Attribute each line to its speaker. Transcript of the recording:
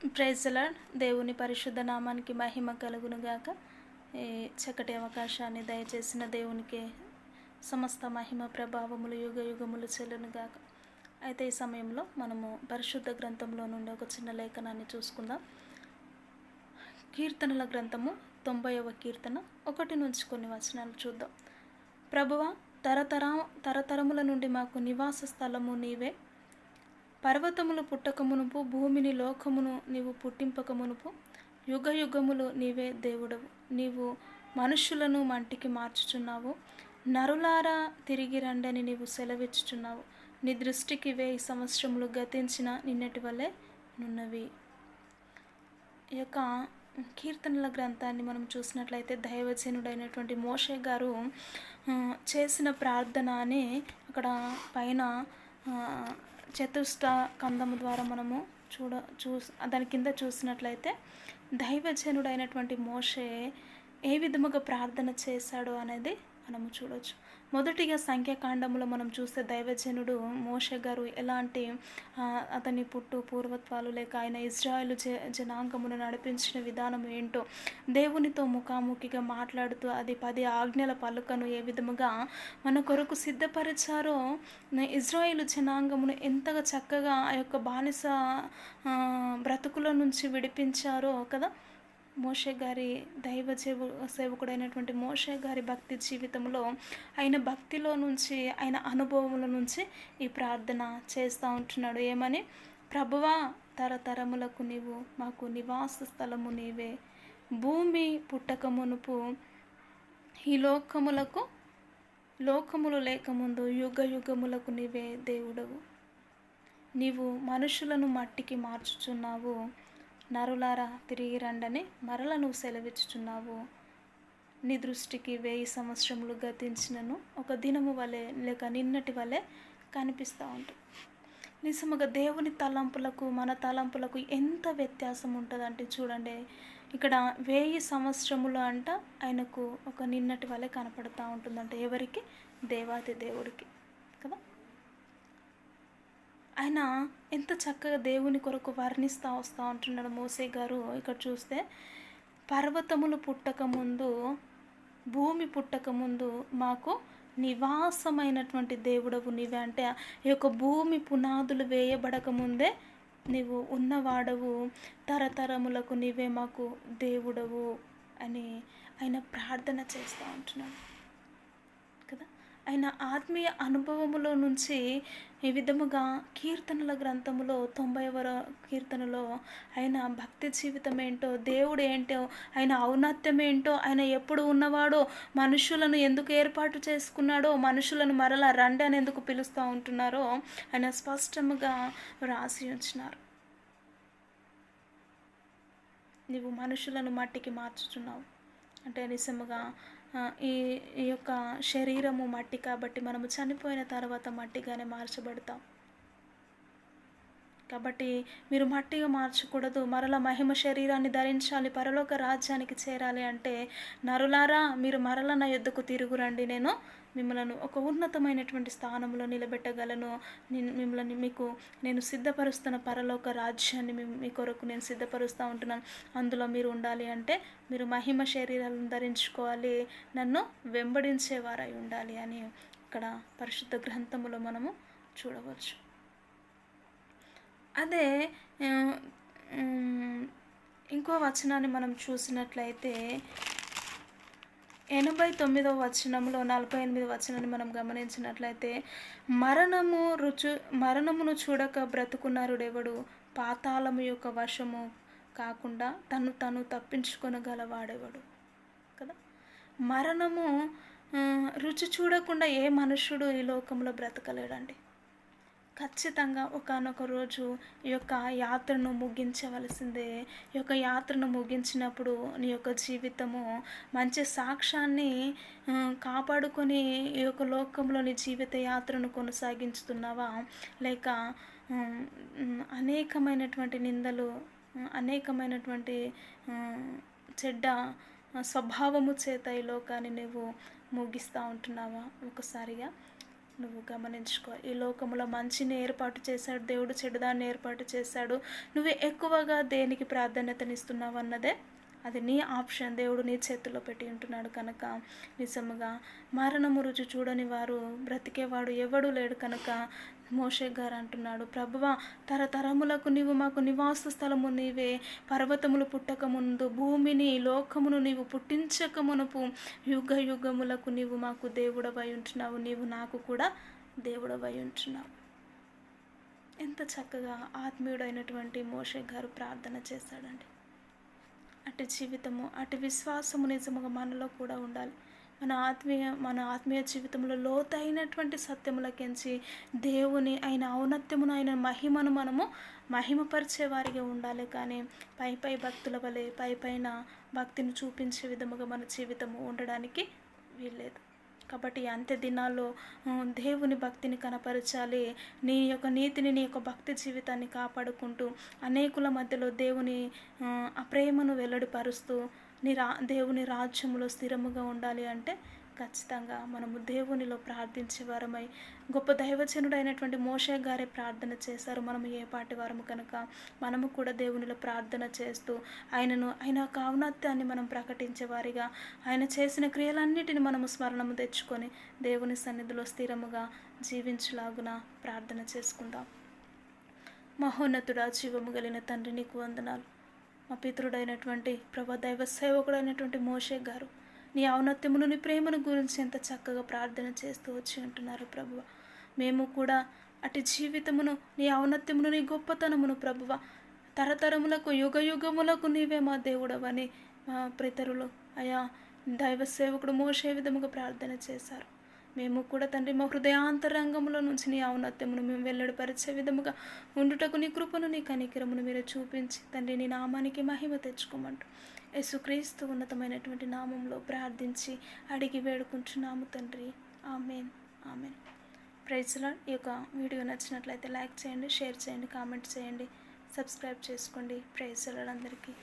Speaker 1: Praise the lord. దేవుని పరిశుద్ధ నామానికి మహిమ కలుగునుగాక. ఈ చక్కటి అవకాశాన్ని దయచేసిన దేవునికి సమస్త మహిమ ప్రభావములు యుగ యుగములు చెల్లునుగాక. అయితే ఈ సమయంలో మనము పరిశుద్ధ గ్రంథంలో నుండి ఒక చిన్న లేఖనాన్ని చూసుకుందాం. కీర్తనల గ్రంథము 90వ కీర్తన 1 నుంచి కొన్ని వచనాలు చూద్దాం. ప్రభువా, తరతరముల నుండి మాకు నివాస స్థలము నీవే. పర్వతములు పుట్టకమునుపు, భూమిని లోకమును నీవు పుట్టింపకమునుపు యుగ యుగములు నీవే దేవుడవు. నీవు మనుష్యులను మంటికి మార్చుచున్నావు. నరులారా తిరిగి రండని నీవు సెలవిచ్చుచున్నావు. నీ దృష్టికి 1000 సంవత్సరములు గతించిన నిన్నటి వలె నున్నవి. ఈ యొక్క కీర్తనల గ్రంథాన్ని మనం చూసినట్లయితే దైవజనుడైనటువంటి మోషే గారు చేసిన ప్రార్థన అని అక్కడ పైన చతుష్ట కందము ద్వారా మనము దాని కింద చూసినట్లయితే దైవజనుడైనటువంటి మోషే ఏ విధముగా ప్రార్థన చేశాడో అనేది మనము చూడవచ్చు. మొదటిగా సంఖ్యాకాండంలో మనం చూస్తే దైవజనుడు మోషే గారు ఎలాంటి అతని పూర్వత్వాలు లేక ఆయన ఇజ్రాయేలు జనాంగమును నడిపించిన విధానం ఏంటో, దేవునితో ముఖాముఖిగా మాట్లాడుతూ అది 10 ఆజ్ఞల పలుకను ఏ విధముగా మన కొరకు సిద్ధపరిచారో, ఇజ్రాయేలు జనాంగమును ఎంతగా చక్కగా ఆ యొక్క బానిస బ్రతుకుల నుంచి విడిపించారో కదా. మోషే గారి సేవకుడైనటువంటి మోషే గారి భక్తి జీవితంలో ఆయన భక్తిలో నుంచి, ఆయన అనుభవముల నుంచి ఈ ప్రార్థన చేస్తూ ఉంటున్నాడు. ఏమని? ప్రభువా, తరతరములకు నీవు మాకు నివాస స్థలము నీవే. భూమి పుట్టకమునుపు ఈ లోకములు లేకముందు యుగ యుగములకు నీవే దేవుడవు. నీవు మనుషులను మట్టికి మార్చుచున్నావు. నరులారా తిరిగి రండని మరల నువ్వు సెలవిచ్చుచున్నావు. నీ దృష్టికి 1000 సంవత్సరములు గతించినను ఒక దినము వలె లేక నిన్నటి వలె కనిపిస్తూ ఉంటుంది. నిజముగా దేవుని తలంపులకు మన తలంపులకు ఎంత వ్యత్యాసం ఉంటుందంటే చూడండి, ఇక్కడ 1000 సంవత్సరములు అంట ఆయనకు ఒక నిన్నటి వలె కనపడుతూ ఉంటుందంట. ఎవరికి? దేవాది దేవుడికి కదా. ఆయన ఎంత చక్కగా దేవుని కొరకు వర్ణిస్తూ వస్తూ ఉంటున్నాడు మోసే గారు. ఇక్కడ చూస్తే పర్వతములు పుట్టకముందు, భూమి పుట్టకముందు మాకు నివాసమైనటువంటి దేవుడవు నీవే. అంటే ఈ యొక్క భూమి పునాదులు వేయబడకముందే నీవు ఉన్నవాడవు, తరతరములకు నీవే మాకు దేవుడవు అని ఆయన ప్రార్థన చేస్తూ ఉంటున్నాడు కదా. ఆయన ఆత్మీయ అనుభవములో నుంచి ఈ విధముగా కీర్తనల గ్రంథములో 90వ కీర్తనలో ఆయన భక్తి జీవితం ఏంటో, దేవుడు ఏంటో, ఆయన ఔన్నత్యం ఏంటో, ఆయన ఎప్పుడు ఉన్నవాడో, మనుషులను ఎందుకు ఏర్పాటు చేసుకున్నాడో, మనుషులను మరలా రండి అని ఎందుకు పిలుస్తూ ఉంటున్నారో ఆయన స్పష్టంగా రాసి ఉంచినారు. నీవు మనుషులను మట్టికి మార్చుచున్నావు అంటే నిజముగా ఈ యొక్క శరీరము మట్టి కాబట్టి మనము చనిపోయిన తర్వాత మట్టిగానే మార్చబడతాం. కాబట్టి మీరు మట్టిగా మార్చకూడదు, మరల మహిమ శరీరాన్ని ధరించాలి, పరలోక రాజ్యానికి చేరాలి అంటే నరులారా మీరు మరల నా యొద్దకు తిరుగురండి, నేను మిమ్మల్ని ఒక ఉన్నతమైనటువంటి స్థానంలో నిలబెట్టగలను, మీకు నేను సిద్ధపరుస్తున్న పరలోక రాజ్యాన్ని మీ కొరకు నేను సిద్ధపరుస్తూ ఉంటున్నాను, అందులో మీరు ఉండాలి అంటే మీరు మహిమ శరీరాలను ధరించుకోవాలి, నన్ను వెంబడించేవారై ఉండాలి అని ఇక్కడ పరిశుద్ధ గ్రంథములో మనము చూడవచ్చు. అదే ఇంకో వచనాన్ని మనం చూసినట్లయితే 89వ వచనంలో 48వ వచనాన్ని మనం గమనించినట్లయితే మరణమును చూడక బ్రతుకున్నారుడెవడు, పాతాళము యొక్క వశము కాకుండా తను తప్పించుకొనగలవాడెవడు కదా. మరణము రుచి చూడకుండా ఏ మనుష్యుడు ఈ లోకంలో బ్రతకలేడండి. ఖచ్చితంగా ఒకానొక రోజు ఈ యొక్క యాత్రను ముగించవలసిందే. ఈ యొక్క యాత్రను ముగించినప్పుడు నీ యొక్క జీవితము మంచి సాక్ష్యాన్ని కాపాడుకొని ఈ యొక్క లోకంలో నీ జీవిత యాత్రను కొనసాగించుతున్నావా, లేక అనేకమైనటువంటి నిందలు, అనేకమైనటువంటి చెడ్డ స్వభావము చేత ఈ లోకాన్ని నువ్వు ముగిస్తూ ఉంటున్నావా? ఒకసారిగా నువ్వు గమనించుకో. ఈ లోకంలో మంచిని ఏర్పాటు చేశాడు దేవుడు, చెడుదాన్ని ఏర్పాటు చేశాడు. నువ్వు ఎక్కువగా దేనికి ప్రాధాన్యతనిస్తున్నావు అన్నదే అది నీ ఆప్షన్. దేవుడు నీ చేతుల్లో పెట్టి ఉంటున్నాడు కనుక నిజముగా మరణము రుచి చూడని వారు బ్రతికేవాడు ఎవడు లేడు కనుక మోషే గారు అంటున్నాడు, ప్రభువా తరతరములకు నీవు మాకు నివాస స్థలము నీవే, పర్వతములు పుట్టక ముందు భూమిని లోకమును నీవు పుట్టించక మునుపు యుగ యుగములకు నీవు మాకు దేవుడవై ఉంటున్నావు, నీవు నాకు కూడా దేవుడవై ఉంటున్నావు. ఎంత చక్కగా ఆత్మీయుడైనటువంటి మోషే గారు ప్రార్థన చేశాడండి. అటు జీవితము అటు విశ్వాసము నిజముగా మనలో కూడా ఉండాలి. మన ఆత్మీయ జీవితంలో లోతైనటువంటి సత్యములకించి దేవుని ఆయన ఔన్నత్యమును ఆయన మహిమను మనము మహిమపరిచే వారిగా ఉండాలి. కానీ పై భక్తుల వలె పైన భక్తిని చూపించే విధముగా మన జీవితము ఉండడానికి వీల్లేదు. కాబట్టి అంత్య దినాల్లో దేవుని భక్తిని కనపరచాలి. నీ యొక్క నీతిని, నీ యొక్క భక్తి జీవితాన్ని కాపాడుకుంటూ అనేకుల మధ్యలో దేవుని ఆ ప్రేమను వెల్లడిపరుస్తూ దేవుని రాజ్యములో స్థిరముగా ఉండాలి అంటే ఖచ్చితంగా మనము దేవునిలో ప్రార్థించే వారమై, గొప్ప దైవజనుడైనటువంటి మోషే గారే ప్రార్థన చేశారు. మనము ఏ పాటి వారము కనుక మనము కూడా దేవునిలో ప్రార్థన చేస్తూ ఆయన యొక్క ఔన్నత్యాన్ని మనం ప్రకటించే వారిగా, ఆయన చేసిన క్రియలన్నిటిని మనము స్మరణము తెచ్చుకొని దేవుని సన్నిధిలో స్థిరముగా జీవించలాగున ప్రార్థన చేసుకుందాం. మహోన్నతుడా, జీవము కలిగిన తండ్రి, నీకు వందనాలు. మా పితరుడైనటువంటి ప్రభా దైవ సేవకుడైనటువంటి మోషే గారు నీ ఔన్నత్యమును, నీ ప్రేమను గురించి ఎంత చక్కగా ప్రార్థన చేస్తూ వచ్చి ఉంటున్నారు ప్రభువ. మేము కూడా అటు జీవితమును, నీ ఔన్నత్యమును, నీ గొప్పతనమును ప్రభువ తరతరములకు యుగ యుగములకు నీవే మా దేవుడవని మా పితరులు అయా దైవ సేవకుడు మోషే విధముగా ప్రార్థన చేశారు. మేము కూడా తండ్రి మా హృదయాంతరంగంలో నుంచి నీ ఔన్నత్యమును మేము వెల్లడిపరిచే విధముగా ఉండుటకు నీ కృపను, నీ కనికరమును మీరు చూపించి తండ్రి నీ నామానికి మహిమ తెచ్చుకోమంటూ యేసుక్రీస్తు ఉన్నతమైనటువంటి నామంలో ప్రార్థించి అడిగి వేడుకుంటున్నాము తండ్రి. Amen, amen. Praise Lord. ఈ యొక్క వీడియో నచ్చినట్లయితే లైక్ చేయండి, షేర్ చేయండి, కామెంట్ చేయండి, సబ్స్క్రైబ్ చేసుకోండి. ప్రైజ్ లార్డ్ అందరికీ.